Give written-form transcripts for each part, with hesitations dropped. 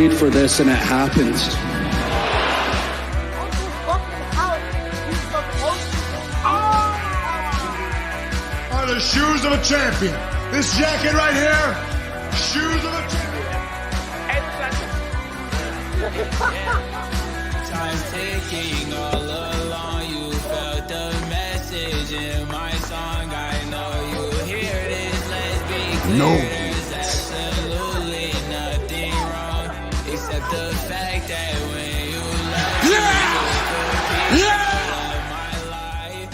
prayed for this and it happened. Are the shoes of a champion. This jacket right here, shoes of a champion. Time ticking all along, you felt the message in my song. I know you hear this, let's be clear. No. There's absolutely nothing wrong, except the fact that when you love me, you of my life,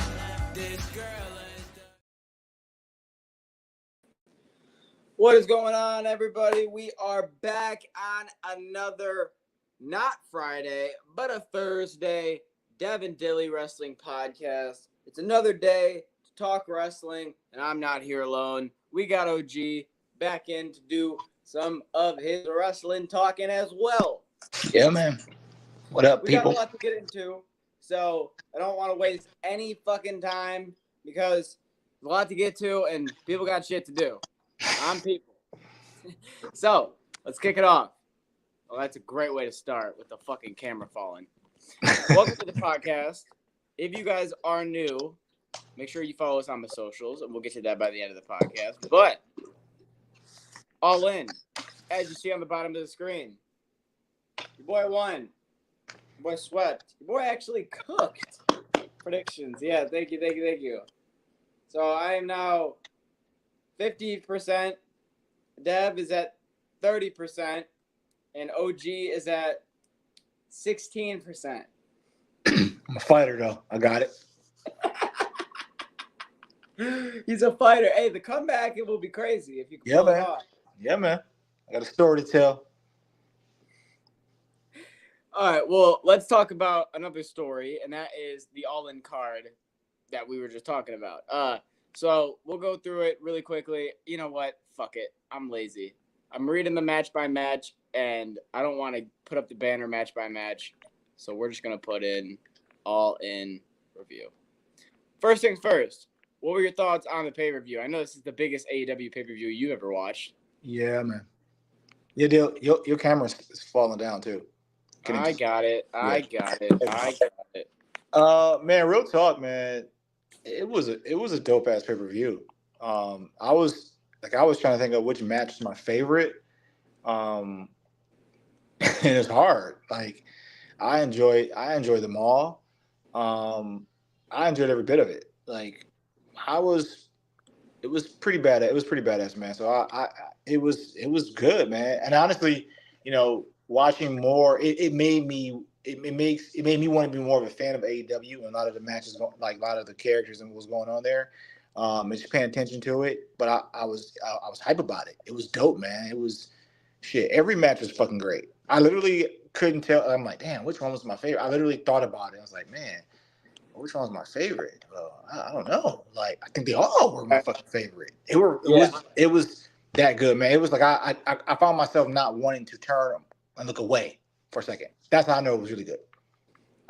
this girl is the... What is going on, everybody? We are back on another, not Friday, but a Thursday, En Dilly Wrestling podcast. It's another day to talk wrestling, and I'm not here alone. We got OG back in to do some of his wrestling talking as well. Yeah, man. What up, We people? got a lot to get into, so I don't want to waste any fucking time because there's a lot to get to, and people got shit to do. I'm people. So, let's kick it off. Well, that's a great way to start with the fucking camera falling. Welcome to the podcast. If you guys are new, make sure you follow us on the socials, and we'll get to that by the end of the podcast. But, all in, as you see on the bottom of the screen, your boy won. Your boy swept. Your boy actually cooked. Predictions. Yeah, thank you. So, I am now 50%. Dev is at 30%, and OG is at 16%. I'm a fighter, though. I got it. He's a fighter. Hey, the comeback, it will be crazy if you can Yeah, pull it man. off. Yeah, man. I got a story to tell. All right, well, let's talk about another story, and that is the all-in card that we were just talking about. So we'll go through it really quickly. You know what? Fuck it. I'm lazy. I'm reading the match by match, and I don't want to put up the banner match by match. So we're just going to put in all-in review. First things first, what were your thoughts on the pay-per-view? I know this is the biggest AEW pay-per-view you've ever watched. Yeah, man. Yeah, your camera's falling down, too. I got it. Man, real talk, man. It was a dope ass pay-per-view. I was trying to think of which match is my favorite. And it's hard. Like I enjoy them all. I enjoyed every bit of it. Like it was pretty bad. It was pretty badass, man. So it was good, man. And honestly, you know, watching more, it made me want to be more of a fan of AEW and a lot of the matches, like a lot of the characters and what was going on there. And just paying attention to it. But I was hype about it. It was dope, man. It was shit. Every match was fucking great. I literally couldn't tell. I'm like, damn, which one was my favorite? I literally thought about it. I was like, man, which one was my favorite? Well, I don't know. Like, I think they all were my fucking favorite. It was that good, man. It was like I found myself not wanting to turn and look away for a second. That's how I know it was really good.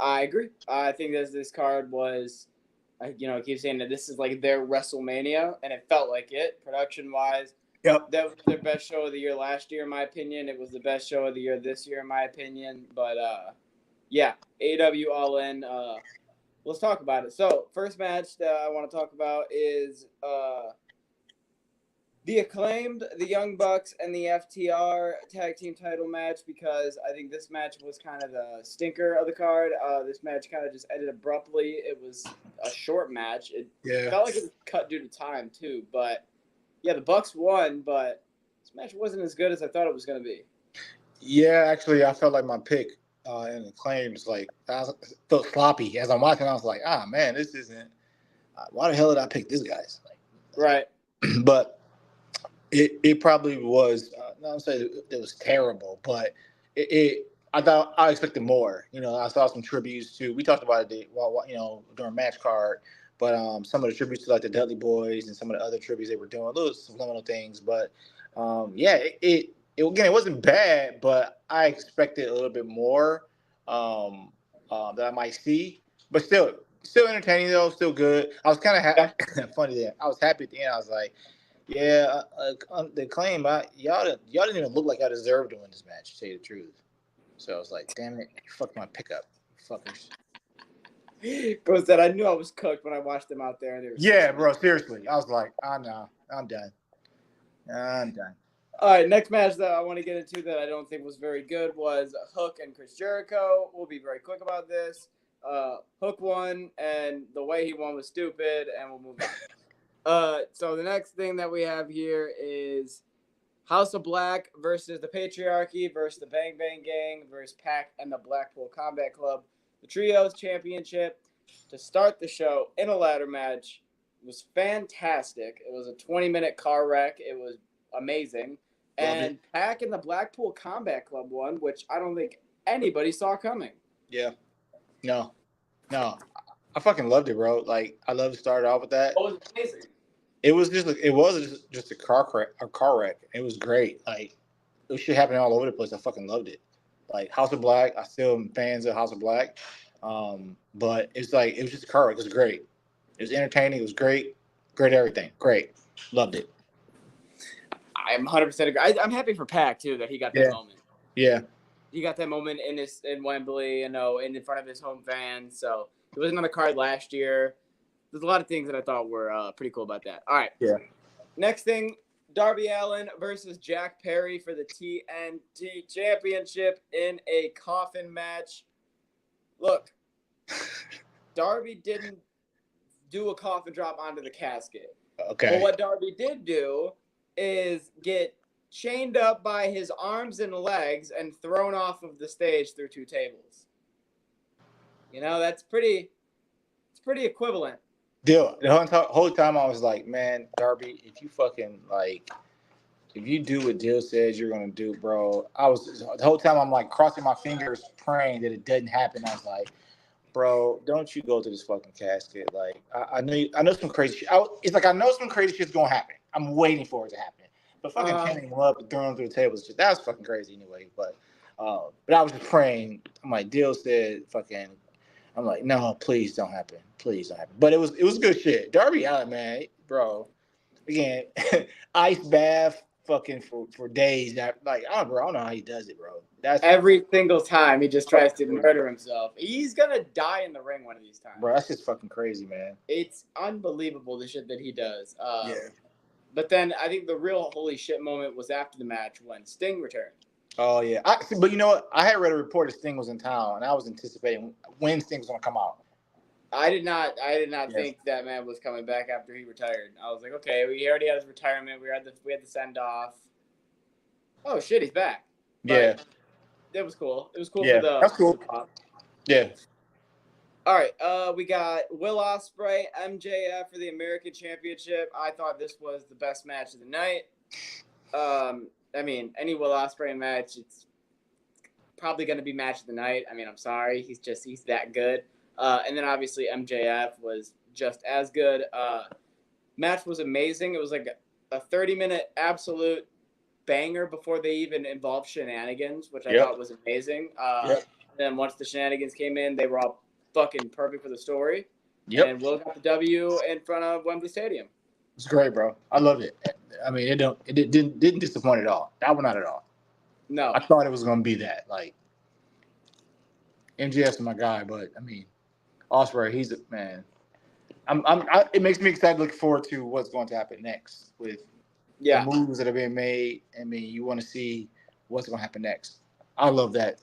I agree. I think this card was, I keep saying that this is like their WrestleMania, and it felt like it, production-wise. Yep. That was their best show of the year last year, in my opinion. It was the best show of the year this year, in my opinion. But, yeah, AEW All In. Let's talk about it. So, first match that I want to talk about is the Acclaimed, the Young Bucks, and the FTR tag team title match, because I think this match was kind of the stinker of the card. This match kind of just ended abruptly. It was a short match. It felt like it was cut due to time, too. But, yeah, the Bucks won, but this match wasn't as good as I thought it was going to be. Yeah, actually, I felt like my pick in the claims, like, I felt sloppy. As I'm watching, I was like, man, this isn't – why the hell did I pick this guys? Right. But it probably was not to say it was terrible, but I thought I expected more. You know, I saw some tributes to – we talked about it during match card, but some of the tributes to, like, the Dudley Boys and some of the other tributes they were doing, little subliminal things. But, again, it wasn't bad, but I expected a little bit more that I might see. But still entertaining, though, still good. I was kind of funny that I was happy at the end. I was like, Yeah, the claim, y'all didn't even look like I deserved to win this match, to tell you the truth. So I was like, damn it, you fucked my pickup, fuckers. Bro said, I knew I was cooked when I watched them out there. And they were Yeah, bro, seriously. I was like, oh, no, I'm done. I'm done. All right, next match that I want to get into that I don't think was very good was Hook and Chris Jericho. We'll be very quick about this. Hook won, and the way he won was stupid, and we'll move on. So the next thing that we have here is House of Black versus the Patriarchy versus the Bang Bang Gang versus Pac and the Blackpool Combat Club. The Trios Championship to start the show in a ladder match. It was fantastic. It was a 20-minute car wreck. It was amazing. And Pac and the Blackpool Combat Club won, which I don't think anybody saw coming. Yeah. No. I fucking loved it, bro. Like, I love to start off with that. Oh, it was amazing. It was just a car wreck. It was great. Like, it was shit happening all over the place. I fucking loved it. Like, House of Black, I still am fans of House of Black. But it's like, it was just a car wreck. It was great. It was entertaining. It was great. Great everything. Great. Loved it. I'm 100% agree. I'm happy for Pac too that he got that moment. Yeah. He got that moment in Wembley, in front of his home fans. So he wasn't on the card last year. There's a lot of things that I thought were pretty cool about that. All right. Yeah. Next thing, Darby Allin versus Jack Perry for the TNT Championship in a coffin match. Look, Darby didn't do a coffin drop onto the casket. Okay. But what Darby did do is get chained up by his arms and legs and thrown off of the stage through two tables. That's pretty equivalent. Deal. The whole time I was like, man, Darby, if you do what Dill says you're gonna do, bro. The whole time I'm like crossing my fingers, praying that it doesn't happen. I was like, bro, don't you go to this fucking casket. Like, I know some crazy shit. It's like I know some crazy shit's gonna happen. I'm waiting for it to happen. But fucking pinning him up and throwing him through the tables, that was fucking crazy anyway. But I was just praying. I'm like, Dill said fucking. I'm like, no, please don't happen. Please don't happen. But it was good shit. Darby Allin, man, bro. Again, ice bath fucking for days. I don't know how he does it, bro. That's every single time he just tries to murder himself. He's gonna die in the ring one of these times. Bro, that's just fucking crazy, man. It's unbelievable the shit that he does. Yeah. But then I think the real holy shit moment was after the match when Sting returned. Oh yeah, but you know what? I had read a report that Sting was in town, and I was anticipating when Sting was gonna come out. I did not think that man was coming back after he retired. I was like, okay, we already had his retirement. We had the send off. Oh shit, he's back. But yeah, it was cool. It was cool yeah, for the. that's cool. Yeah. All right, we got Will Ospreay, MJF for the American Championship. I thought this was the best match of the night. I mean, any Will Ospreay match, it's probably going to be match of the night. I mean, I'm sorry. He's that good. And then obviously MJF was just as good. Match was amazing. It was like a 30-minute absolute banger before they even involved shenanigans, which I thought was amazing. And then once the shenanigans came in, they were all fucking perfect for the story. Yep. And Will got the W in front of Wembley Stadium. It's great, bro. I loved it. I mean, it didn't disappoint at all. That one not at all. No. I thought it was gonna be that. Like, MJF's my guy, but I mean, Ospreay, he's a man. It makes me excited, looking forward to what's going to happen next with the moves that are being made. I mean, you want to see what's going to happen next. I love that.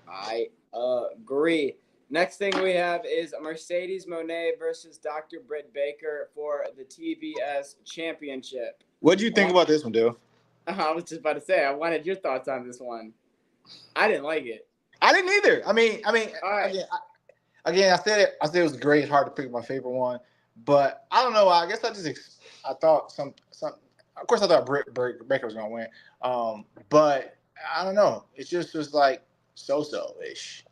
I agree. Next thing we have is Mercedes Moné versus Dr. Britt Baker for the TBS Championship. What do you think about this one, dude? I was just about to say, I wanted your thoughts on this one. I didn't like it. I didn't either. I mean, again, I said it was great. It's hard to pick my favorite one, but I don't know. I guess I thought some. Of course, I thought Britt Baker was gonna win, but I don't know. It just was like so-so-ish.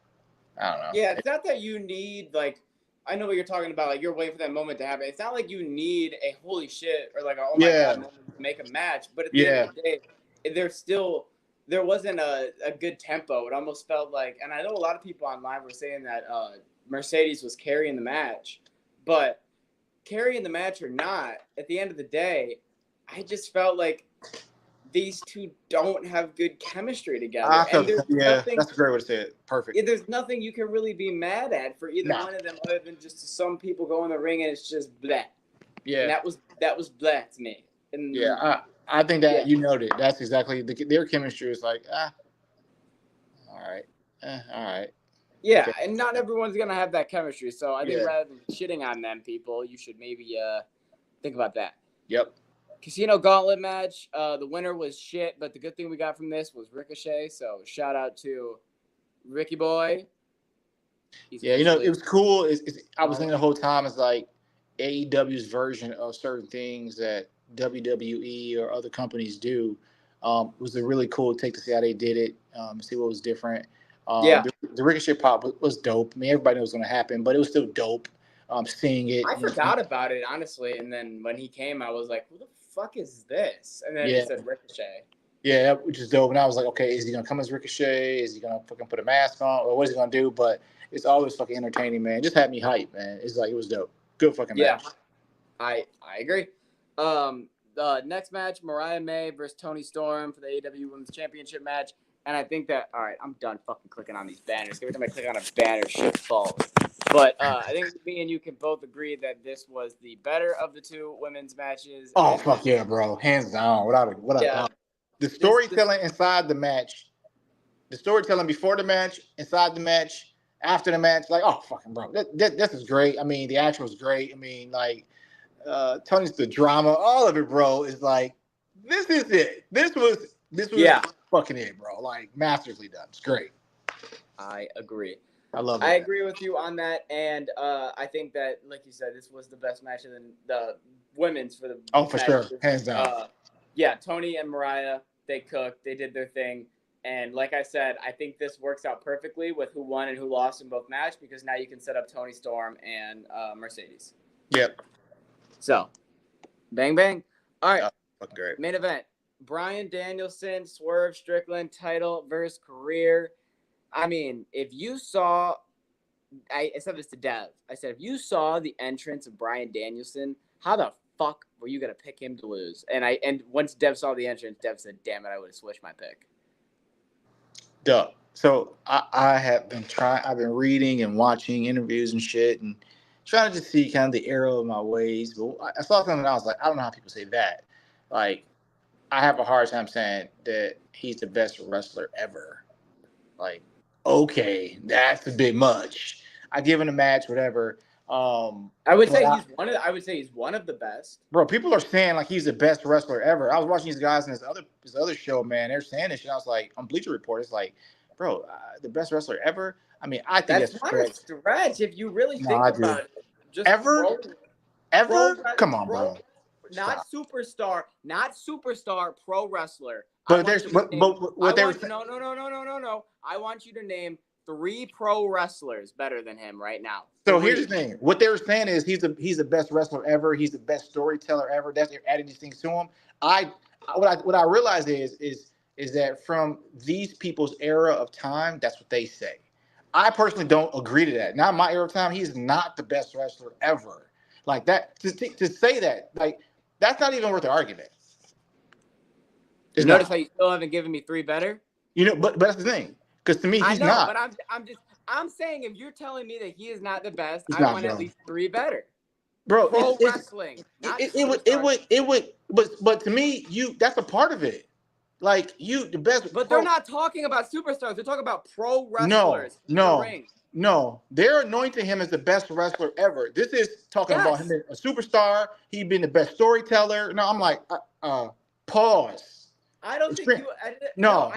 I don't know. Yeah, it's not that you need, like, I know what you're talking about. Like, you're waiting for that moment to happen. It's not like you need a holy shit or like a, oh my God moment to make a match. But at the end of the day, there wasn't a good tempo. It almost felt like, and I know a lot of people online were saying that Mercedes was carrying the match, but carrying the match or not, at the end of the day, I just felt like these two don't have good chemistry together. I felt, And that's a great way to say it. Perfect. there's nothing you can really be mad at for either one of them other than just some people go in the ring and it's just bleh. Yeah. And that was bleh to me. And I think that you noted. That's exactly their chemistry is like, all right. All right. Yeah, Okay. and not everyone's going to have that chemistry. So I think rather than shitting on them people, you should maybe think about that. Yep. Casino Gauntlet match. The winner was shit, but the good thing we got from this was Ricochet. So shout out to Ricky Boy. It was cool. I was thinking the whole time, it's like AEW's version of certain things that WWE or other companies do. It was a really cool take to see how they did it, see what was different. The Ricochet pop was dope. I mean, everybody knew it was going to happen, but it was still dope seeing it. I forgot about it, honestly, and then when he came, I was like, who the fuck is this? And then he said Ricochet. Yeah, which is dope. And I was like, okay, is he going to come as Ricochet? Is he going to fucking put a mask on? Or what is he going to do? But it's always fucking entertaining, man. It just had me hyped, man. It's like, it was dope. Good fucking match. I agree. The next match, Mariah May versus Toni Storm for the AEW Women's Championship match. And I think that, all right, I'm done fucking clicking on these banners. Every time I click on a banner, shit falls. But I think me and you can both agree that this was the better of the two women's matches. Oh, fuck yeah, bro. Hands down. Without a doubt. The storytelling inside the match, the storytelling before the match, inside the match, after the match, like, oh, fucking bro. This is great. I mean, the action was great. I mean, like, Tony's the drama, all of it, bro, is like, this is it. This was fucking it, bro. Like, masterfully done. It's great. I agree. I love it. I agree with you on that, and I think that, like you said, this was the best match of the women's for the. Oh, for sure, hands down. Tony and Mariah, they cooked, they did their thing, and like I said, I think this works out perfectly with who won and who lost in both matches because now you can set up Toni Storm and Mercedes. Yep. So, bang bang. All right. Fucking great. Main event: Bryan Danielson, Swerve Strickland title versus career. I mean, if you saw, I said this to Dev. I said, if you saw the entrance of Bryan Danielson, how the fuck were you gonna pick him to lose? And once Dev saw the entrance, Dev said, "Damn it, I would have switched my pick." Duh. So I have been I've been reading and watching interviews and shit, and trying to just see kind of the error of my ways. But I saw something and I was like, I don't know how people say that. Like, I have a hard time saying that he's the best wrestler ever. Like, okay, that's a bit much. I give him a match, whatever. I would say he's one of the best. Bro, people are saying like he's the best wrestler ever. I was watching these guys in this other show, man. They're saying this shit. I was like, on Bleacher Report, it's like, bro, the best wrestler ever. I mean, I think that's not a stretch if you really think about it. Just ever? Come on, bro. Not superstar, pro wrestler. But No. I want you to name 3 pro wrestlers better than him right now. So here's the thing. What they were saying is he's the best wrestler ever. He's the best storyteller ever. They're adding these things to him. What I realize is that from these people's era of time, that's what they say. I personally don't agree to that. Not my era of time. He's not the best wrestler ever. Like that to say that, like, that's not even worth the argument. Notice how you still haven't given me 3 better? But that's the thing. Because to me, he's not. But I'm saying if you're telling me that he is not the best, I want at least 3 better. Bro, pro wrestling. It would, but to me, that's a part of it. Like the best. But they're not talking about superstars. They're talking about pro wrestlers. No. They're anointing him as the best wrestler ever. This is talking about him being a superstar. He being the best storyteller. No, I'm like, pause. I don't think you. No,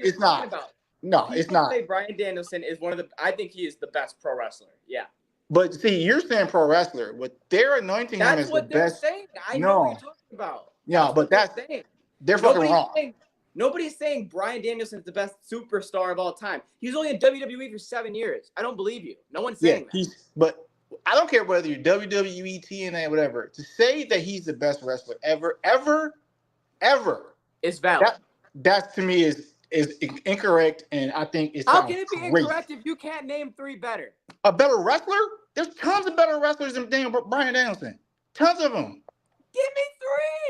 it's not. About. No, it's not. Say Bryan Danielson is one of the. I think he is the best pro wrestler. Yeah. But see, you're saying pro wrestler. What they're anointing him as the best. That's what they're saying. I know what you're talking about. Yeah, but they're fucking wrong. Nobody's saying Bryan Danielson is the best superstar of all time. He's only in WWE for 7 years. I don't believe you. No one's saying that. But I don't care whether you're WWE, TNA, whatever. To say that he's the best wrestler ever is valid. That to me is incorrect, and I think it's how can it be incorrect if you can't name 3 better? A better wrestler? There's tons of better wrestlers than Bryan Danielson. Tons of them. Give me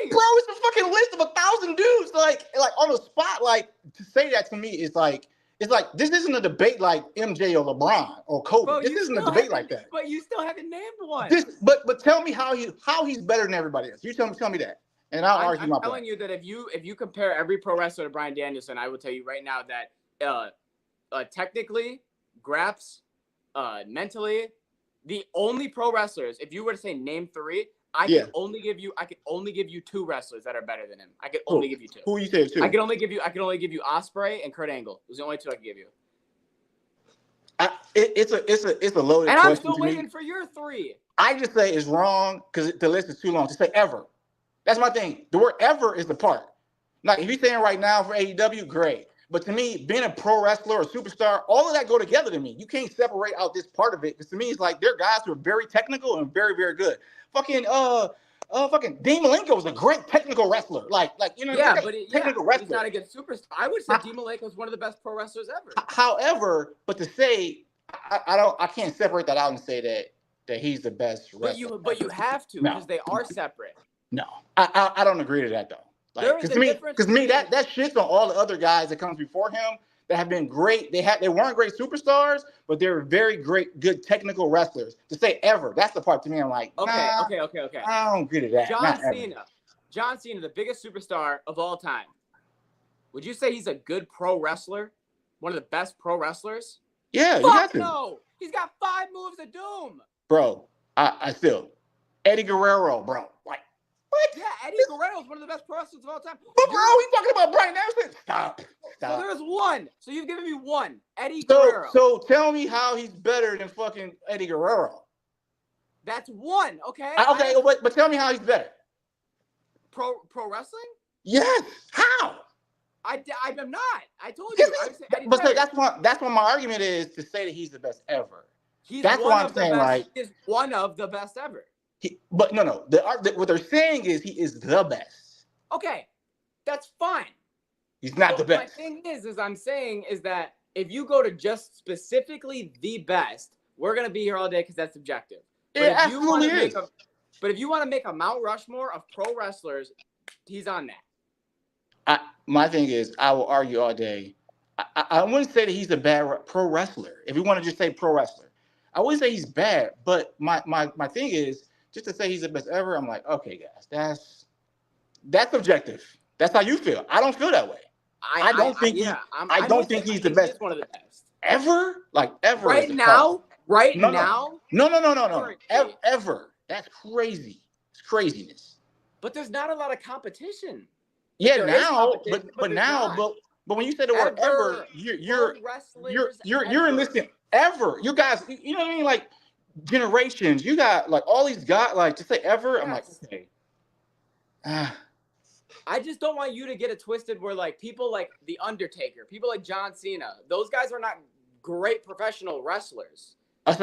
3. Bro, it's a fucking list of 1,000 dudes. Like on the spot, like to say that to me is like it's like this isn't a debate like MJ or LeBron or Kobe. Bro, this isn't a debate like that. But you still haven't named one. But tell me how he's better than everybody else. You tell me that, and I'll argue my point. I'm telling you that if you compare every pro wrestler to Bryan Danielson, I will tell you right now that technically, graps, mentally, the only pro wrestlers, if you were to say name 3, I could only give you 2 wrestlers that are better than him. I could only give you 2. Who you say 2? I could only give you Ospreay and Kurt Angle. Those are the only 2 I could give you. It's a loaded and question. I'm still waiting for your 3. I just say it's wrong because the list is too long to say ever. That's my thing. The word ever is the part. Like if you're saying right now for AEW, great. But to me, being a pro wrestler or superstar, all of that go together to me. You can't separate out this part of it because to me, it's like they're guys who are very technical and very, very good. Fucking Dean Malenko was a great technical wrestler. Like technical wrestler. He's not a good superstar. I would say Dean Malenko is one of the best pro wrestlers ever. However, but to say I can't separate that out and say that he's the best wrestler. But you have to because they are separate. No, I don't agree to that though. Like, because to me, that shits on all the other guys that comes before him that have been great. They weren't great superstars, but they're very good technical wrestlers. To say ever, that's the part to me. I'm like, okay. I don't agree to that. John Cena, the biggest superstar of all time. Would you say he's a good pro wrestler? One of the best pro wrestlers? Yeah, you got to. No, he's got 5 moves of doom. Bro, I still Eddie Guerrero, bro. Like. What? Yeah, Eddie Guerrero is one of the best pro wrestlers of all time. But bro, he's talking about Bryan Danielson. Stop. So there's 1. So you've given me 1. Eddie Guerrero. So tell me how he's better than fucking Eddie Guerrero. That's 1, okay? Okay, but tell me how he's better. Pro wrestling? Yes. How? I'm not. I told you. But that's what my argument is to say that he's the best ever. That's what I'm saying. Like, he's one of the best ever. But no. What they're saying is he is the best. Okay, that's fine. He's not the best. My thing is I'm saying is that if you go to just specifically the best, we're gonna be here all day because that's subjective. It absolutely is. But if you want to make a Mount Rushmore of pro wrestlers, he's on that. My thing is, I will argue all day. I wouldn't say that he's a bad pro wrestler. If you want to just say pro wrestler, I wouldn't say he's bad. But my thing is, just to say he's the best ever, I'm like, okay, guys, that's objective. That's how you feel. I don't feel that way. I don't think he's the best. He's one of the best ever. Like ever. Right now. No. Ever. That's crazy. It's craziness. But there's not a lot of competition. Yeah, but when you say the word ever, you're enlisting ever. You guys, you know what I mean? Like generations. You got like all these guys. Like to say ever, yes. I'm like, okay. I just don't want you to get it twisted where like people like The Undertaker, people like John Cena, those guys are not great professional wrestlers. I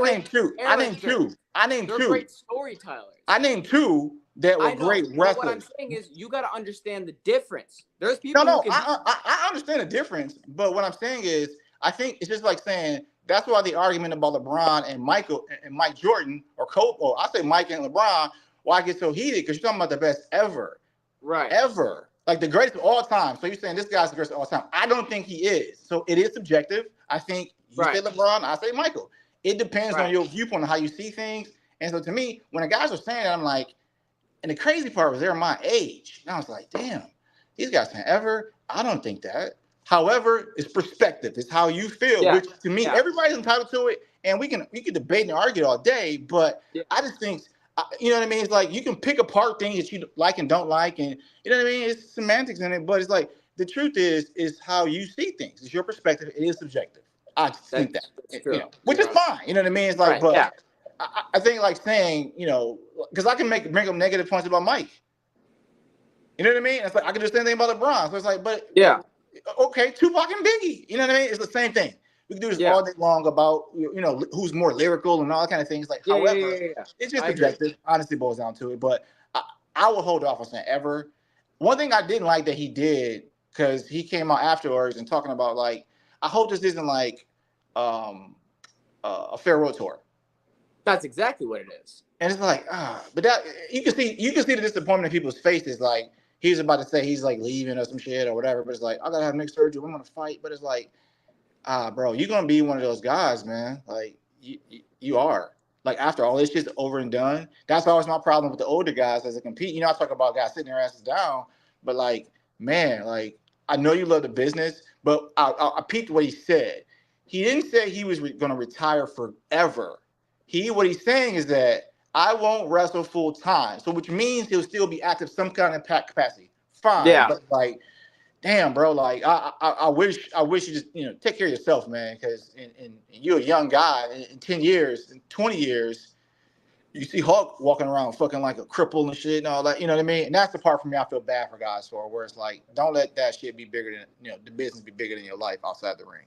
named two. They're great storytellers. I named 2 that were great wrestlers. What I'm saying is you got to understand the difference. There's people I understand the difference, but what I'm saying is I think it's just like saying that's why the argument about LeBron and Michael and Mike Jordan or Kobe, or I say Mike and LeBron, why I get so heated because you're talking about the best ever. Right. Ever. Like the greatest of all time. So you're saying this guy's the greatest of all time. I don't think he is. So it is subjective. I think you say LeBron, I say Michael. It depends on your viewpoint on how you see things. And so to me, when the guys are saying that, I'm like, and the crazy part was they're my age. And I was like, damn, these guys saying ever. I don't think that. However, it's perspective. It's how you feel, which to me, everybody's entitled to it. And we can debate and argue all day, but I just think, you know what I mean? It's like you can pick apart things that you like and don't like, and you know what I mean? It's semantics in it, but it's like the truth is how you see things. It's your perspective. It is subjective. I think that, which is fine. You know what I mean? It's like, I think like saying, because I can bring up negative points about Mike. You know what I mean? It's like I can do the same thing about LeBron. So it's like, but okay, Tupac and Biggie. You know what I mean? It's the same thing. We can do this all day long about who's more lyrical and all that kind of things. Like, however, it's just subjective. Honestly, boils down to it. But I will hold off on saying ever. One thing I didn't like that he did because he came out afterwards and talking about like, I hope this isn't like a farewell tour. That's exactly what it is. And it's like, but that you can see the disappointment in people's faces. Like he's about to say he's like leaving or some shit or whatever, but it's like I gotta have neck surgery. I'm gonna fight, but it's like, bro, you're gonna be one of those guys, man. Like you are. Like after all this shit's over and done, that's always my problem with the older guys as they compete. You know, I talk about guys sitting their asses down, but like, man, like I know you love the business, but I peeked what he said. He didn't say he was going to retire forever. What he's saying is that I won't wrestle full time, so which means he'll still be active some kind of capacity. Fine, Yeah. but like, damn, bro, like I wish you just take care of yourself, man, because in you're a young guy. In 10 years, in 20 years, you see Hulk walking around fucking like a cripple and shit and all that. You know what I mean? And that's the part for me I feel bad for guys for, where it's like, don't let that shit be bigger than the business be bigger than your life outside the ring.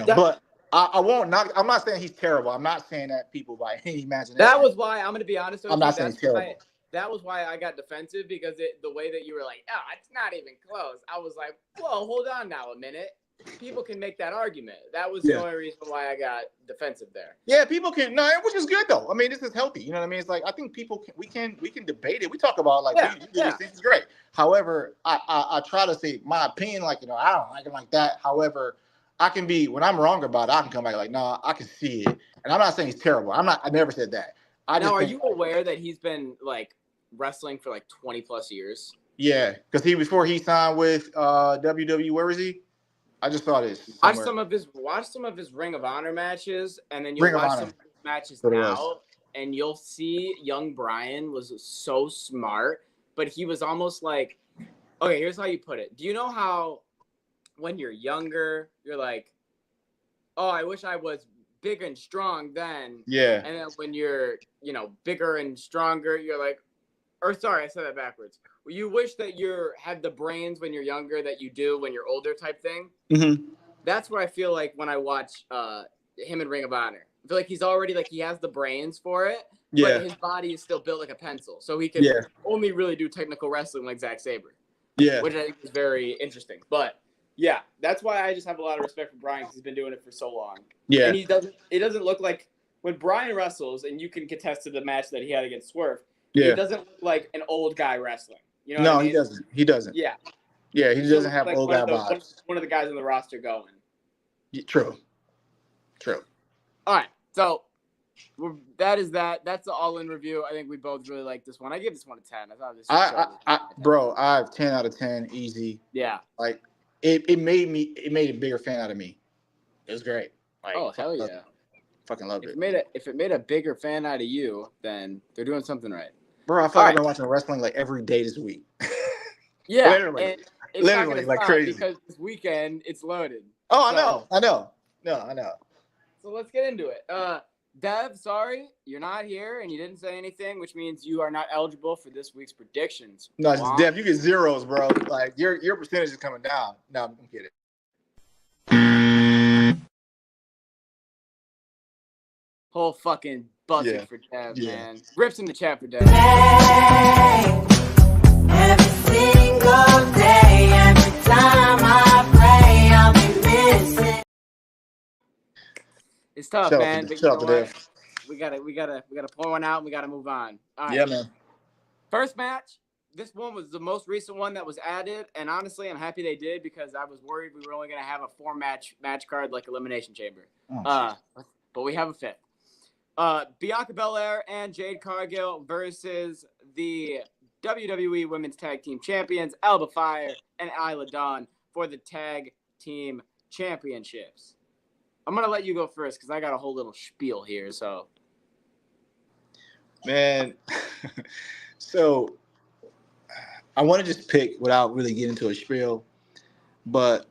But I won't knock. I'm not saying he's terrible. I'm not saying that people by any imagination. That was why I'm going to be honest with you. I'm not saying he's terrible. That was why I got defensive, because the way that you were like, oh, it's not even close. I was like, whoa, hold on now a minute. People can make that argument. That was the only reason why I got defensive there. Yeah, people can. No, which is good though. I mean, this is healthy. You know what I mean? It's like I think people can. We can debate it. We talk about like these things is great. However, I try to say my opinion. Like I don't like it like that. However, I can be when I'm wrong about it. I can come back like, no, I can see it, and I'm not saying he's terrible. I never said that. Now, are you aware that he's been like wrestling for like 20 plus years? Yeah, because before he signed with WWE, where was he? I just saw this. Watch some of his Ring of Honor matches, and then you'll watch some of his matches now, and you'll see young Brian was so smart, but he was almost like, okay, here's how you put it. Do you know how when you're younger, you're like, oh, I wish I was big and strong then. Yeah. And then when you're, bigger and stronger, you're like, or sorry, I said that backwards. You wish that you had the brains when you're younger that you do when you're older type thing. Mm-hmm. That's what I feel like when I watch him in Ring of Honor. I feel like he's already like he has the brains for it, but his body is still built like a pencil. So he can only really do technical wrestling like Zack Sabre. Yeah. Which I think is very interesting. But yeah, that's why I just have a lot of respect for Brian, because he's been doing it for so long. Yeah. And it doesn't look like when Brian wrestles, and you can contest to the match that he had against Swerve, it doesn't look like an old guy wrestling. You know what I mean? He doesn't. Yeah. Yeah, he doesn't have like old guy vibes. One of the guys on the roster going. Yeah, true. All right. So that's the all-in review. I think we both really like this one. I give this one a 10. I thought this was I have 10 out of 10 easy. Yeah. Like it made a bigger fan out of me. It was great. Like, oh, hell yeah. Fucking loved it. If it made a bigger fan out of you, then they're doing something right. Bro, I feel like I've been watching wrestling like every day this week. Yeah. Literally. It's literally like crazy. Because this weekend it's loaded. Oh, I know. No, I know. So let's get into it. Dev, sorry, you're not here and you didn't say anything, which means you are not eligible for this week's predictions. No, it's Dev, you get zeros, bro. Like your percentage is coming down. No, I'm kidding. Whole fucking bucket for Dev, man. Rips in the chat for Dev. Every single day, every time I pray, I'll be missing. It's tough, man. Shout out to Dev. We gotta pour one out and we gotta move on. All right. Yeah, man. First match. This one was the most recent one that was added, and honestly, I'm happy they did, because I was worried we were only gonna have a 4-match card like Elimination Chamber. But we have a 5th. Bianca Belair and Jade Cargill versus the WWE Women's Tag Team Champions, Alba Fire and Isla Dawn, for the Tag Team Championships. I'm going to let you go first because I got a whole little spiel here. So, man, so I want to just pick without really getting into a spiel, but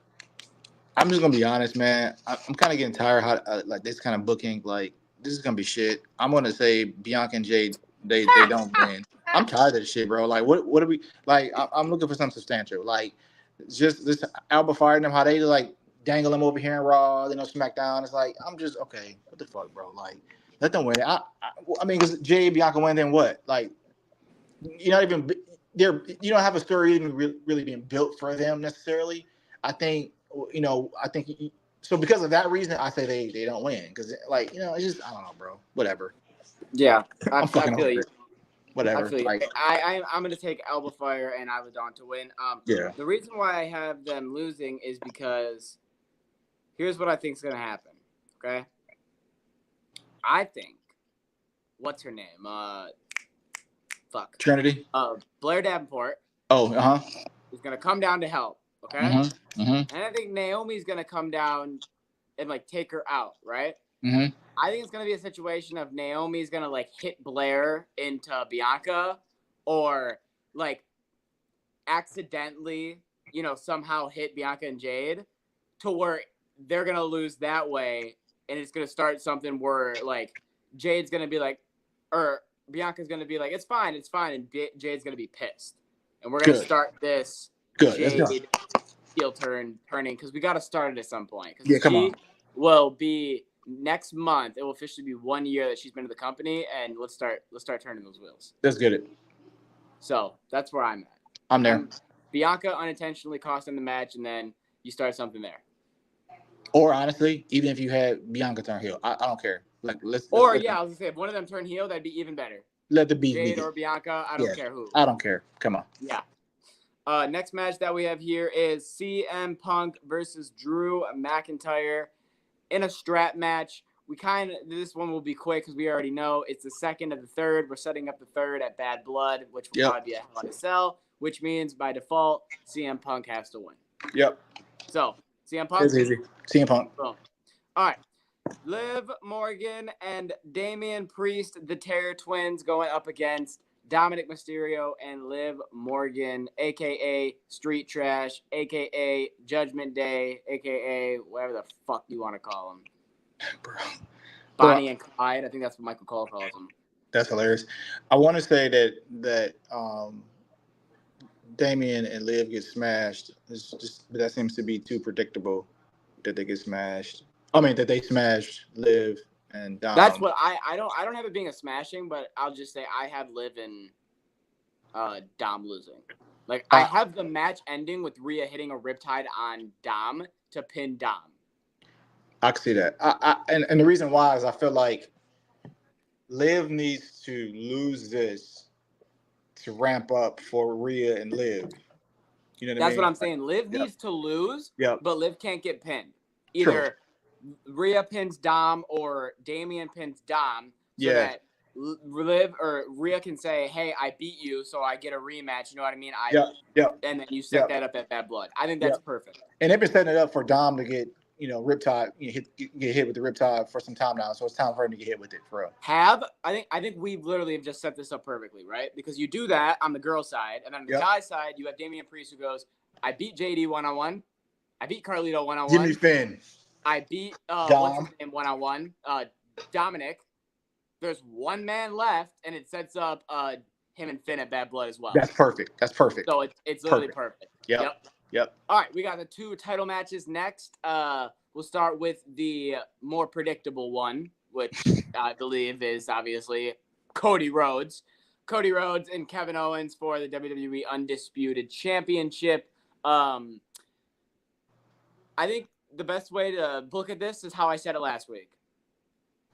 I'm just going to be honest, man. I'm kind of getting tired of how, like this kind of booking. Like, this is going to be shit. I'm going to say Bianca and Jade, they don't win. I'm tired of this shit, bro. Like, what are we, like, I'm looking for something substantial. Like, just this Alba Fire, them, how they, like, dangle them over here in Raw, SmackDown. It's like, I'm just, okay, what the fuck, bro? Like, let them win. I mean, because Jade, Bianca win, then what? Like, you're not even, you don't have a story even really being built for them necessarily. I think, So because of that reason, I say they don't win because like it's just I don't know, bro. Whatever. Yeah, I I'm fucking feel over you. it. Whatever. I feel you. Like I'm gonna take Elba Fire and Abaddon to win. yeah. The reason why I have them losing is because here's what I think is gonna happen. Okay, I think what's her name? Fuck. Trinity. Blair Davenport Oh, is gonna come down to help. Okay, and I think Naomi's gonna come down and like take her out. Right. I think it's gonna be a situation of Naomi's gonna like hit Blair into Bianca, or like accidentally, somehow hit Bianca and Jade, to where they're gonna lose that way, and it's gonna start something where like Jade's gonna be like, or Bianca's gonna be like, it's fine, and Jade's gonna be pissed, and we're gonna start this Jade heel turning because we gotta start it at some point. Yeah, come on. Will be next month. It will officially be 1 year that she's been to the company, and let's start turning those wheels. Let's get it. So that's where I'm at. I'm there. Bianca unintentionally cost him the match, and then you start something there. Or honestly, even if you had Bianca turn heel, I don't care. Like I was gonna say if one of them turn heel, that'd be even better. Let the beef Jade or Bianca, I don't care who. I don't care. Come on. Yeah. Next match that we have here is CM Punk versus Drew McIntyre in a strap match. This one will be quick because we already know it's the second of the third. We're setting up the third at Bad Blood, which will probably be a Hell in a Cell, which means by default CM Punk has to win. Yep. So CM Punk. It's easy. CM Punk. Boom. All right. Liv Morgan and Damian Priest, the Terror Twins, going up against Dominic Mysterio and Liv Morgan, a.k.a. Street Trash, a.k.a. Judgment Day, a.k.a. whatever the fuck you want to call them. Bro. Bonnie and Clyde. I think that's what Michael Cole calls them. That's hilarious. I want to say that Damian and Liv get smashed. But that seems to be too predictable that they get smashed. I mean, that they smashed Liv and Dom. That's what I don't have it being a smashing, but I'll just say I have Liv and Dom losing. Like I have the match ending with Rhea hitting a Riptide on Dom to pin Dom. I can see that. And the reason why is I feel like Liv needs to lose this to ramp up for Rhea and Liv. You know what I mean? That's what I'm saying. Liv needs to lose, but Liv can't get pinned. Either Rhea pins Dom or Damian pins Dom so that Liv or Rhea can say, hey, I beat you, so I get a rematch. You know what I mean? And then you set that up at Bad Blood. I think that's perfect. And they've been setting it up for Dom to get, Riptide, get hit with the Riptide for some time now. So it's time for him to get hit with it, for real. I think we literally have just set this up perfectly, right? Because you do that on the girl side, and then on the guy side, you have Damian Priest who goes, I beat JD one-on-one. I beat Carlito one-on-one. Jimmy Finn. I beat what's his name one-on-one? Dominic. There's one man left, and it sets up him and Finn at Bad Blood as well. That's perfect. So it's literally perfect. Yep. All right, we got the 2 title matches next. We'll start with the more predictable one, which I believe is obviously Cody Rhodes. Cody Rhodes and Kevin Owens for the WWE Undisputed Championship. I think the best way to look at this is how I said it last week.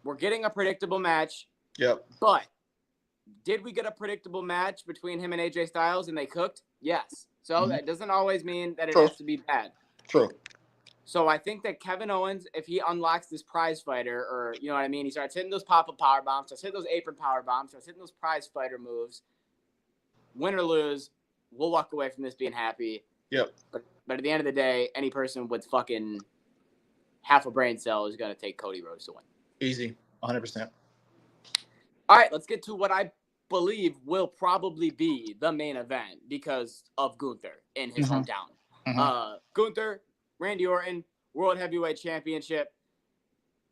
We're getting a predictable match. Yep. But did we get a predictable match between him and AJ Styles and they cooked? Yes. So that doesn't always mean that it has to be bad. True. So I think that Kevin Owens, if he unlocks this prize fighter, or you know what I mean, he starts hitting those pop-up power bombs, starts hitting those apron power bombs, starts hitting those prize fighter moves, win or lose, we'll walk away from this being happy. Yep. But at the end of the day, any person with fucking half a brain cell is going to take Cody Rhodes to win. Easy. 100%. All right, let's get to what I believe will probably be the main event because of Gunther in his hometown. Gunther, Randy Orton, World Heavyweight Championship,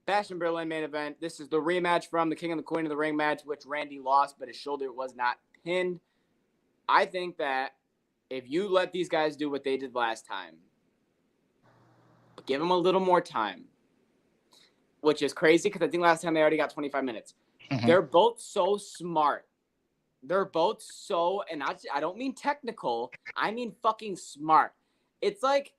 Bastion Berlin main event. This is the rematch from the King and the Queen of the Ring match, which Randy lost, but his shoulder was not pinned. I think that if you let these guys do what they did last time, give them a little more time, which is crazy because I think last time they already got 25 minutes. They're both so smart. They're both so, and I don't mean technical, I mean fucking smart. It's like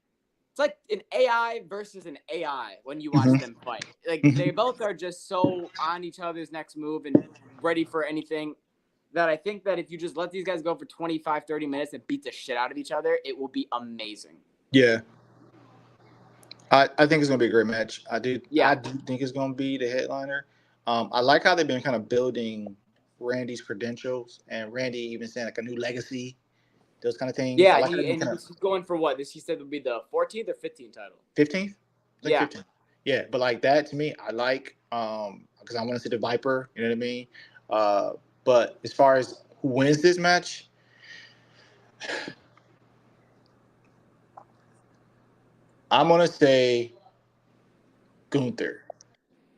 it's like an AI versus an AI when you watch them fight. Like they both are just so on each other's next move and ready for anything that I think that if you just let these guys go for 25, 30 minutes and beat the shit out of each other, it will be amazing. Yeah. I think it's gonna be a great match. I do Yeah. think it's gonna be the headliner. I like how they've been kind of building Randy's credentials and Randy even saying like a new legacy, those kind of things. I Yeah, like how they've been kind he's going for what? This he said would be the 14th or 15th title. 15th? Yeah. 15th. Yeah, but like that to me, I like because I want to see the Viper, you know what I mean? But as far as who wins this match, I'm gonna say Gunther.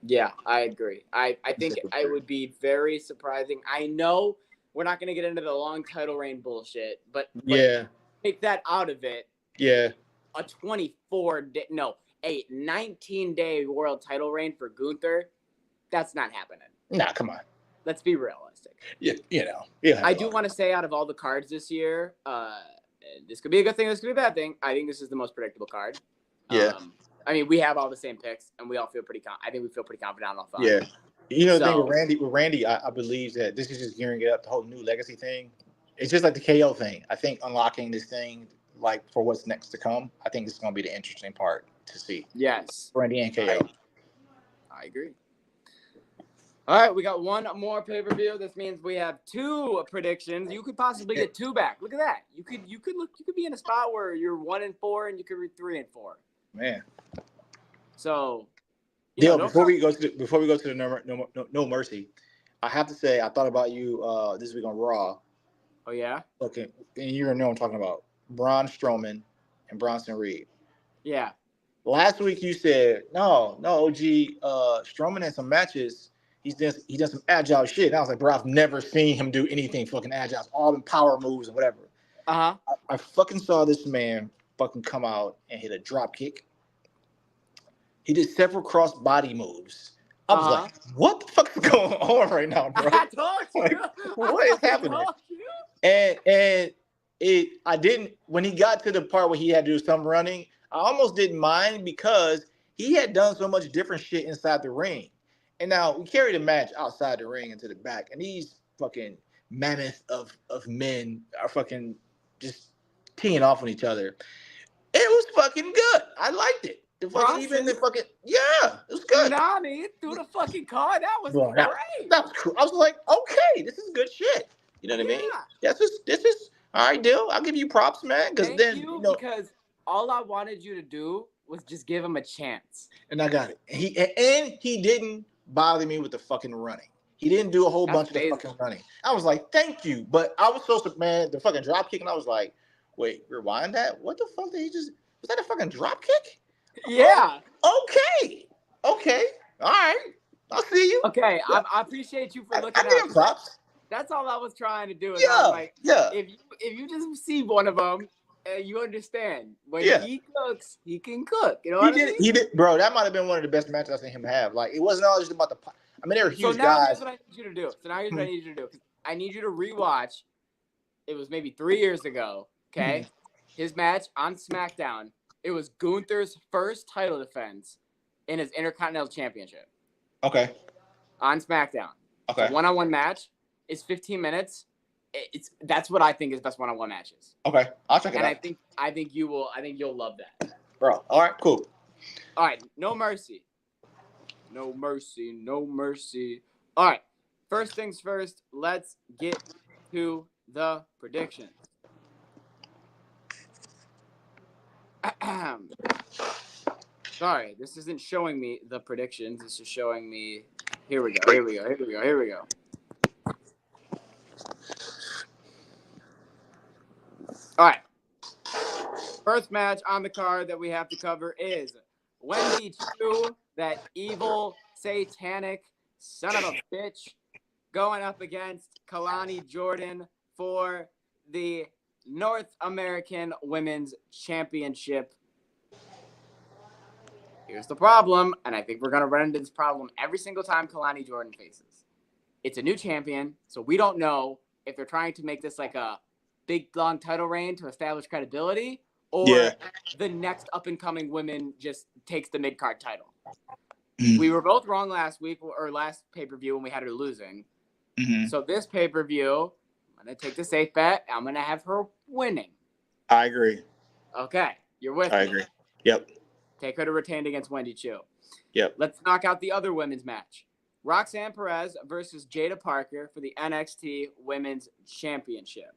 Yeah, I agree. I think it would be very surprising. I know we're not going to get into the long title reign bullshit, but Yeah, take that out of it. yeah. A 19-day world title reign for Gunther, that's not happening. Nah, come on. Let's be realistic. Yeah, you know. Yeah. I do want to say out of all the cards this year, this could be a good thing, this could be a bad thing. I think this is the most predictable card. Yeah. I mean, we have all the same picks, and we all feel pretty. I think we feel pretty confident on all five. Yeah. You know the thing with Randy, I believe that this is just gearing it up, the whole new legacy thing. It's just like the KO thing. I think unlocking this thing, like for what's next to come, I think it's going to be the interesting part to see. Yes. Randy and KO. I agree. All right, we got one more pay-per-view. This means we have two predictions. You could possibly get two back. Look at that. You could be in a spot where you're 1-4 and you could be 3-4. Man. So, Dale, before we go to the no mercy, I have to say I thought about you this week on Raw. Oh yeah. Okay, and you know what I'm talking about. Braun Strowman and Bronson Reed. Yeah. Last week you said no, OG. Strowman had some matches. He done some agile shit. And I was like, bro, I've never seen him do anything fucking agile. It's all in power moves and whatever. I fucking saw this man fucking come out and hit a drop kick. He did several cross body moves. I was like, what the fuck is going on right now, bro? I told you. Like, what is happening? And I didn't, when he got to the part where he had to do some running, I almost didn't mind because he had done so much different shit inside the ring. And now we carried the match outside the ring into the back, and these fucking mammoth of men are fucking just teeing off on each other. It was fucking good. I liked it. It was good. Tsunami through the fucking car. That was great. That was cool. I was like, okay, this is good shit. You know what I mean? This is all right, Dill. I'll give you props, man. Because because all I wanted you to do was just give him a chance. And I got it. He didn't bother me with the fucking running. He didn't do a whole bunch of the fucking running. I was like, thank you. But I was so man, the fucking drop kick, and I was like, wait, rewind that? What the fuck did he just was that a fucking drop kick? Yeah. Okay. All right. I'll see you. Okay. Yeah. I appreciate you for looking I give him props. That's all I was trying to do. Is If you just see one of them, you understand. When he cooks, he can cook. You know what I mean? He did, bro. That might have been one of the best matches I've seen him have. Like, it wasn't all just about the. I mean, they were huge guys. Here's what I need you to do. I need you to rewatch. It was maybe 3 years ago. Okay, his match on SmackDown. It was Gunther's first title defense in his Intercontinental Championship. Okay. On SmackDown. Okay. One-on-one match is 15 minutes. That's what I think is best one-on-one matches. Okay, I'll check it out. And I think you'll love that. Bro, all right, cool. All right, no mercy. No mercy, no mercy. All right, first things first, let's get to the predictions. Sorry, this isn't showing me the predictions. This is showing me. Here we go. All right. First match on the card that we have to cover is Wendy Chu, that evil, satanic son of a bitch, going up against Kalani Jordan for the North American Women's Championship. Here's the problem, and I think we're going to run into this problem every single time Kalani Jordan faces. It's a new champion, so we don't know if they're trying to make this like a big, long title reign to establish credibility, or the next up-and-coming woman just takes the mid-card title. We were both wrong last week or last pay-per-view when we had her losing. So this pay-per-view, I'm going to take the safe bet. I'm going to have her winning. I agree. Okay. You're with me. I agree. Yep. Take her to retain against Wendy Chu. Yep. Let's knock out the other women's match. Roxanne Perez versus Jada Parker for the NXT Women's Championship.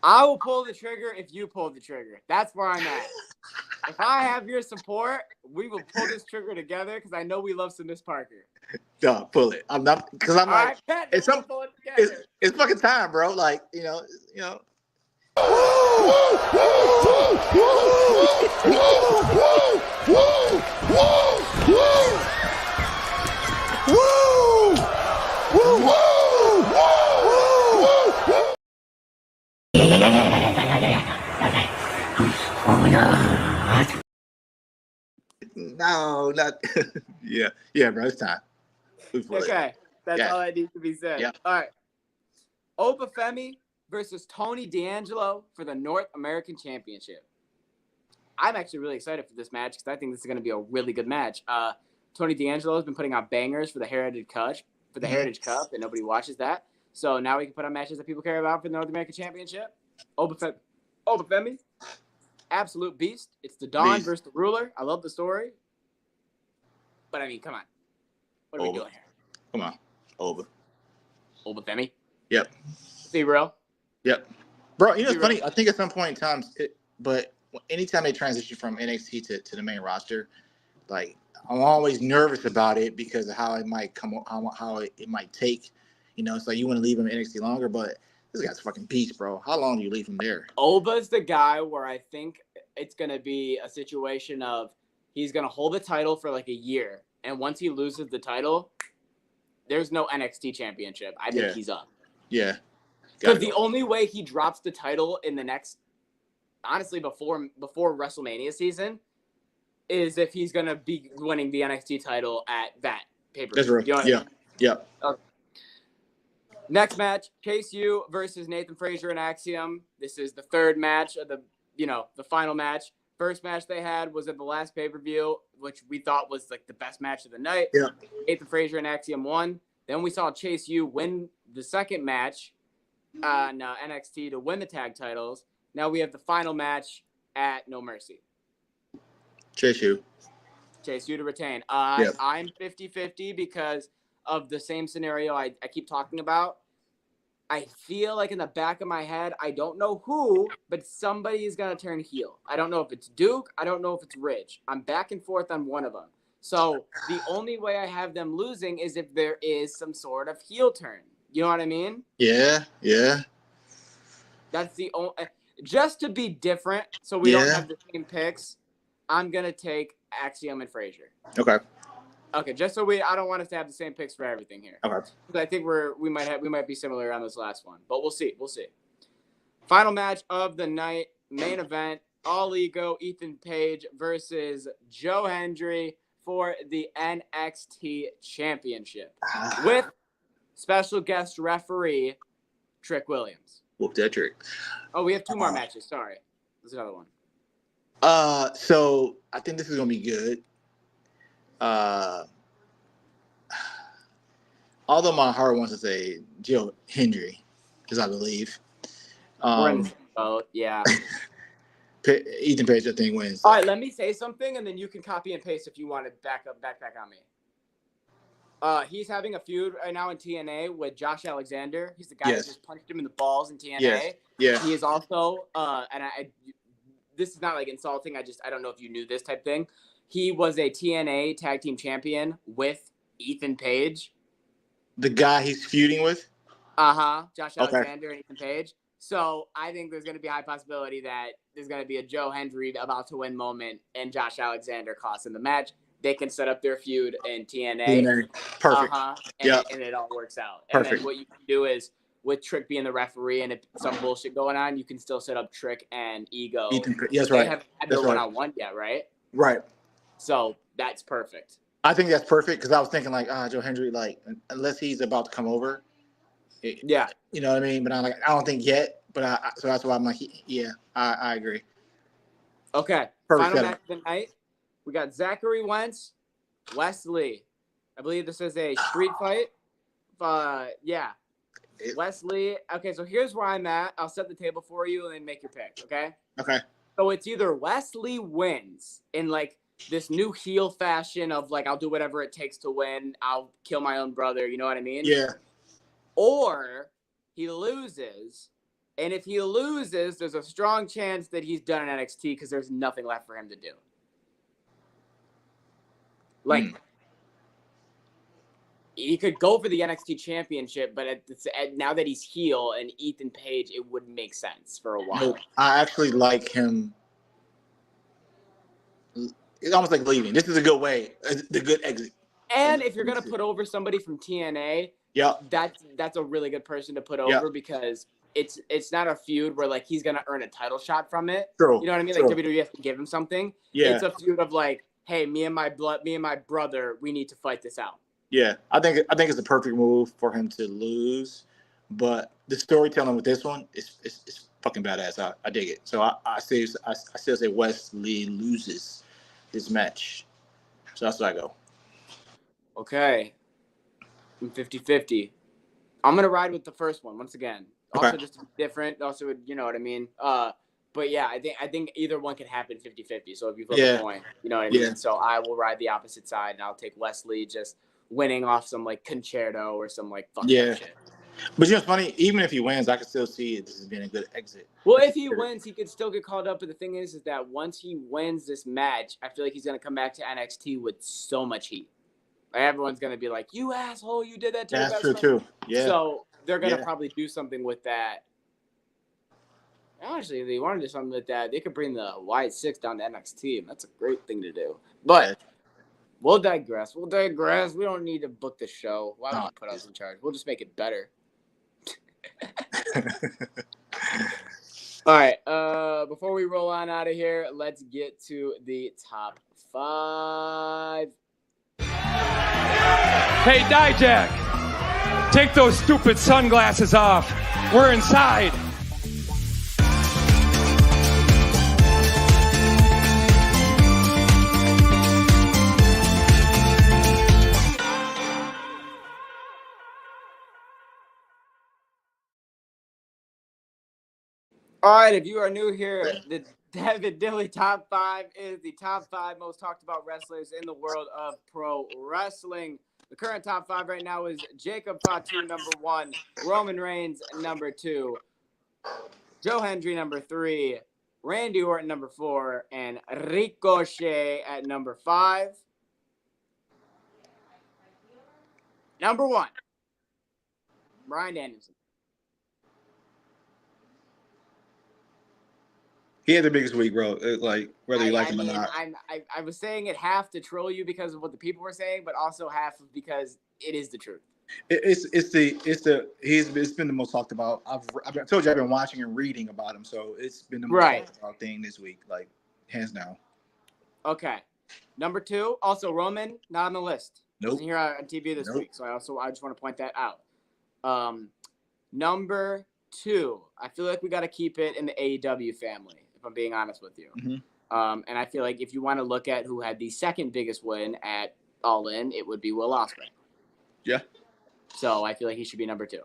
I will pull the trigger if you pull the trigger. That's where I'm at. If I have your support, we will pull this trigger together because I know we love some Miss Parker. No, pull it. I'm not because I'm All like right, Pat, it's we'll some pull it together. it's fucking time, bro. Like you know. No, not yeah, bro. It's time. Okay, that's all that needs to be said. Yeah. All right. Oba Femi versus Tony D'Angelo for the North American Championship. I'm actually really excited for this match because I think this is going to be a really good match. Tony D'Angelo has been putting out bangers for the Heritage Cup, and nobody watches that. So now we can put on matches that people care about for the North American Championship. Oba Femi, absolute beast. It's the Don versus the Ruler. I love the story. But, I mean, come on. What are we doing here? Come on. Oba Femi? Yep. Be real? Yep. Bro, you know it's funny? I think at some point in time, but anytime they transition from NXT to the main roster, like, I'm always nervous about it because of how it might how it might take. You know, it's like you want to leave him in NXT longer, but this guy's a fucking beast, bro. How long do you leave him there? Oba's the guy where I think it's going to be a situation of he's going to hold the title for like a year. And once he loses the title, there's no NXT championship. I think he's up. Yeah. Because the only way he drops the title in the next, honestly, before WrestleMania season, is if he's going to be winning the NXT title at that pay-per-view. That's right. You know what I mean? Yeah. Okay. Next match, Chase U versus Nathan Frazier and Axiom. This is the third match of the final match. First match they had was at the last pay-per-view, which we thought was like the best match of the night. Yeah. Nathan Frazier and Axiom won. Then we saw Chase U win the second match on NXT to win the tag titles. Now we have the final match at No Mercy. Chase U to retain. Yep. I'm 50-50 because of the same scenario I keep talking about. I feel like in the back of my head, I don't know who, but somebody is going to turn heel. I don't know if it's Duke. I don't know if it's Ridge. I'm back and forth on one of them. So the only way I have them losing is if there is some sort of heel turn. You know what I mean? Yeah. That's the only... Just to be different, so we don't have the same picks, I'm going to take Axiom and Frazier. Okay, just so I don't want us to have the same picks for everything here. Okay. I think we might be similar on this last one, but we'll see. Final match of the night, main event, All Ego, Ethan Page versus Joe Hendry for the NXT Championship with special guest referee Trick Williams. Whoop that trick. Oh, we have two more matches. Sorry, there's another one. So I think this is gonna be good. Although my heart wants to say Joe Hendry, because I believe. We're in the same boat, yeah. Ethan Page, I think, wins. All right, let me say something, and then you can copy and paste if you want to back on me. He's having a feud right now in TNA with Josh Alexander. He's the guy that just punched him in the balls in TNA. Yeah. He is also, this is not like insulting. I don't know if you knew this type thing. He was a TNA tag team champion with Ethan Page. The guy he's feuding with? Josh Alexander and Ethan Page. So I think there's going to be a high possibility that there's going to be a Joe Hendry about to win moment and Josh Alexander costs in the match. They can set up their feud in TNA. Perfect. And it all works out. Perfect. And then what you can do is, with Trick being the referee and if some bullshit going on, you can still set up Trick and Ego. Yes, right. They haven't had their one-on-one yet, right? Right. So that's perfect. I think that's perfect because I was thinking like, Joe Hendry, like, unless he's about to come over. You know what I mean? But I'm like, I don't think yet. so that's why I'm like, yeah, I agree. Okay. Perfect Final setup. match of the night. We got Zachary Wentz, Wesley. I believe this is a street fight. Yeah. Wesley. Okay, so here's where I'm at. I'll set the table for you and then make your pick, okay? Okay. So it's either Wesley wins in like this new heel fashion of like, I'll do whatever it takes to win. I'll kill my own brother. You know what I mean? Yeah. Or he loses. And if he loses, there's a strong chance that he's done in NXT because there's nothing left for him to do. Like, he could go for the NXT championship, but now that he's heel and Ethan Page, it wouldn't make sense for a while. No, I actually like him. It's almost like leaving. This is a good way, the good exit. And if you're gonna put over somebody from TNA, Yeah, that's a really good person to put over because it's not a feud where like he's gonna earn a title shot from it. True. You know what I mean? True. Like WWE has to give him something. Yeah. It's a feud of like, hey, me and my brother, we need to fight this out. Yeah, I think it's a perfect move for him to lose, but the storytelling with this one is fucking badass. I dig it. So I still say Wesley loses this match. So that's what I go. Okay. I'm 50-50. I'm gonna ride with the first one once again. Also Okay. just different. Also, you know what I mean? But yeah, I think either one could happen 50-50. So if you flip a coin, you know what I mean? Yeah. So I will ride the opposite side and I'll take Wesley just winning off some like concerto or some like fucked up shit. But you know, it's funny. Even if he wins, I can still see it. This has been a good exit. Well, if he wins, he could still get called up. But the thing is that once he wins this match, I feel like he's gonna come back to NXT with so much heat. Like, everyone's gonna be like, "You asshole! You did that to your That's best true friend." too. Yeah. So they're gonna probably do something with that. Actually, if they want to do something with that, they could bring the Wyatt Six down to NXT, and that's a great thing to do. But we'll digress. We don't need to book the show. Why would you put us in charge? We'll just make it better. All right. Before we roll on out of here, let's get to the top 5. Hey, Dijak, take those stupid sunglasses off. We're inside. All right, if you are new here, the David Dilly Top 5 is the top 5 most talked about wrestlers in the world of pro wrestling. The current top 5 right now is Jacob Fatu, number 1, Roman Reigns, number 2, Joe Hendry, number 3, Randy Orton, number 4, and Ricochet at number 5. Number 1, Bryan Danielson. He had the biggest week, bro. Like whether you like him or not. I was saying it half to troll you because of what the people were saying, but also half because it is the truth. It's been the most talked about. I've told you I've been watching and reading about him, so it's been the most talked about thing this week, like hands down. Okay, number 2, also Roman, not on the list. Nope. Wasn't here on TV this week, so I just want to point that out. Number 2, I feel like we got to keep it in the AEW family, if I'm being honest with you. Mm-hmm. And I feel like if you want to look at who had the second biggest win at All In, it would be Will Ospreay. Yeah. So I feel like he should be number 2.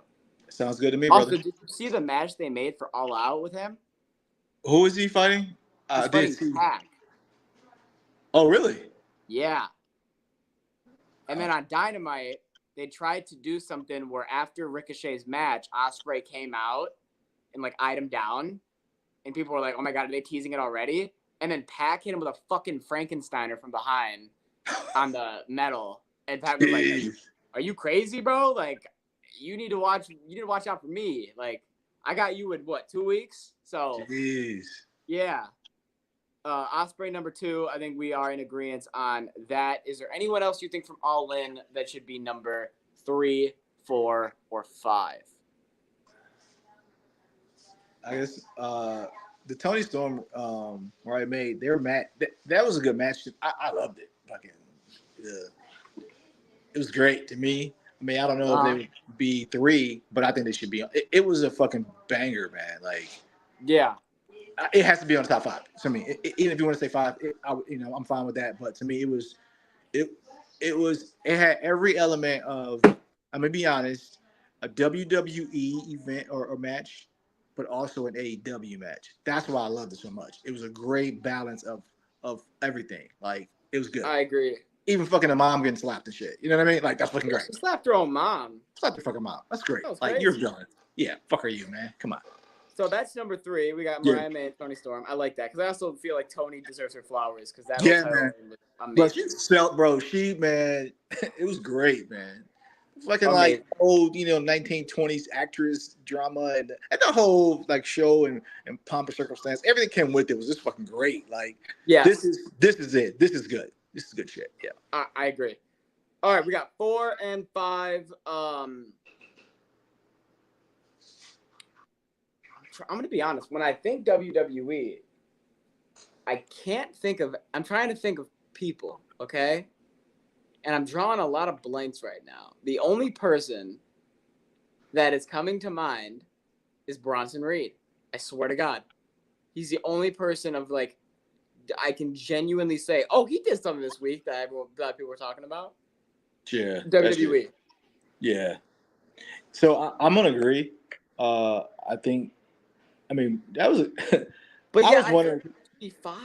Sounds good to me, Also, brother. did you see the match they made for All Out with him? Who is he fighting? He's fighting Pac. Oh, really? Yeah. And then on Dynamite, they tried to do something where after Ricochet's match, Ospreay came out and like eyed him down. And people were like, oh my God, are they teasing it already? And then Pac hit him with a fucking Frankensteiner from behind on the metal. And Pac was like, are you crazy, bro? Like, you need to watch out for me. Like, I got you in what, 2 weeks? So yeah. Ospreay number 2. I think we are in agreement on that. Is there anyone else you think from All In that should be number 3, 4, or 5? I guess the Tony Storm where I made their match. That was a good match. I loved it. Fucking, it was great to me. I mean, I don't know if they would be 3, but I think they should be. It was a fucking banger, man. Like, Yeah. it has to be on the top 5 to me. Even if you want to say 5, I'm fine with that. But to me, it had every element of. I'm gonna be honest, a WWE event or match, but also an AEW match. That's why I loved it so much. It was a great balance of everything. Like, it was good. I agree. Even fucking the mom getting slapped and shit. You know what I mean? Like, that's fucking great. She slapped her own mom. Slap the fucking mom. That's great. That was Like, crazy. you're done. Yeah, fuck are you, man? Come on. So that's number 3. We got Mariah May and Tony Storm. I like that because I also feel like Tony deserves her flowers because that Yeah, whole man. was amazing. But man, it was great, man. Fucking Amazing. like old, 1920s actress drama and the whole like show and pomp and circumstance. Everything came with it was just fucking great. Like, Yeah. this is it. This is good. This is good shit. Yeah. I agree. All right, we got 4 and 5. I'm gonna be honest. When I think WWE, I can't think of. I'm trying to think of people. Okay, and I'm drawing a lot of blanks right now. The only person that is coming to mind is Bronson Reed. I swear to God, he's the only person of like I can genuinely say, oh, he did something this week that people were talking about. Yeah. WWE. Yeah. So I'm gonna agree. I think. I mean, that was. But I was wondering.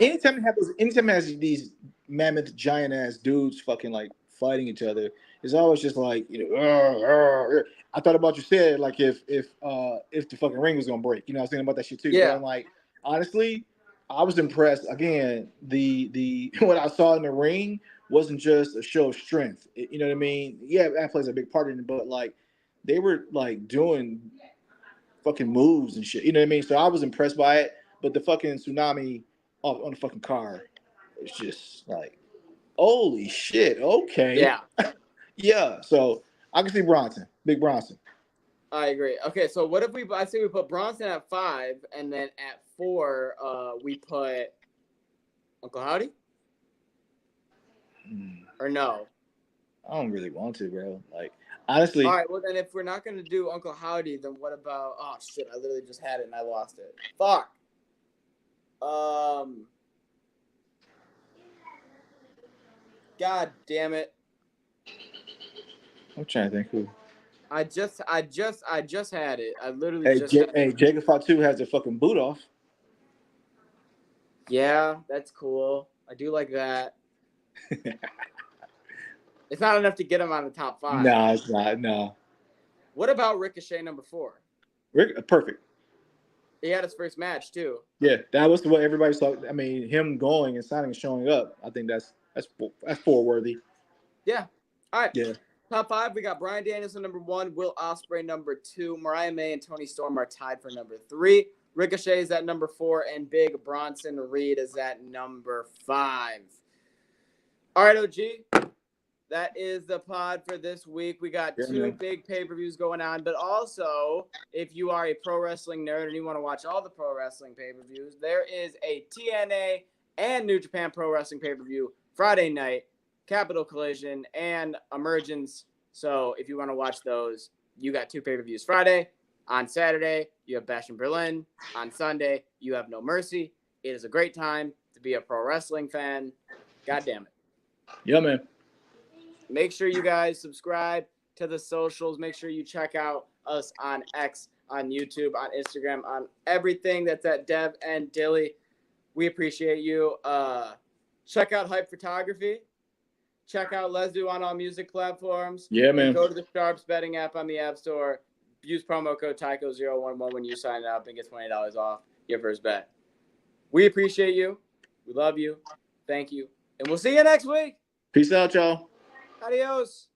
Anytime it has these mammoth giant ass dudes fucking like fighting each other, it's always just like I thought about you said like if the fucking ring was gonna break, I was thinking about that shit too. Yeah. But I'm like, honestly, I was impressed. Again, the what I saw in the ring wasn't just a show of strength. You know what I mean? Yeah, that plays a big part in it, but like they were like doing fucking moves and shit. You know what I mean? So I was impressed by it. But the fucking tsunami on the fucking car, it's just like, holy shit. Okay. Yeah. Yeah. So I can see Bronson, Big Bronson. I agree. Okay, so what if I say we put Bronson at 5, and then at 4, we put Uncle Howdy? Or no? I don't really want to, bro. Like, honestly. All right, well then if we're not going to do Uncle Howdy, then what about, oh shit, I literally just had it and I lost it. Fuck. God damn it. I'm trying to think who. I just had it. I literally had it. Jacob Fatu has the fucking boot off. Yeah, that's cool. I do like that. It's not enough to get him on the top 5. No, it's not. No. What about Ricochet number 4? Perfect. He had his first match too. Yeah, that was what everybody saw. I mean, him going and signing and showing up. I think that's 4 worthy. Yeah. All right. Yeah. Top 5. We got Bryan Danielson number 1, Will Ospreay number 2, Mariah May and Toni Storm are tied for number 3. Ricochet is at number 4, and Big Bronson Reed is at number 5. All right, OG. That is the pod for this week. We got 2 big pay-per-views going on, but also, if you are a pro wrestling nerd and you want to watch all the pro wrestling pay-per-views, there is a TNA and New Japan Pro Wrestling pay-per-view Friday night, Capital Collision, and Emergence. So if you want to watch those, you got 2 pay-per-views Friday. On Saturday, you have Bash in Berlin. On Sunday, you have No Mercy. It is a great time to be a pro wrestling fan. God damn it. Yeah, man. Make sure you guys subscribe to the socials. Make sure you check out us on X, on YouTube, on Instagram, on everything that's at Dev and Dilly. We appreciate you. Check out Hype Photography. Check out Lesdo on all music platforms. Yeah, man. And go to the Sharps betting app on the App Store. Use promo code TYCO011 when you sign up and get $20 off your first bet. We appreciate you. We love you. Thank you. And we'll see you next week. Peace out, y'all. Adios.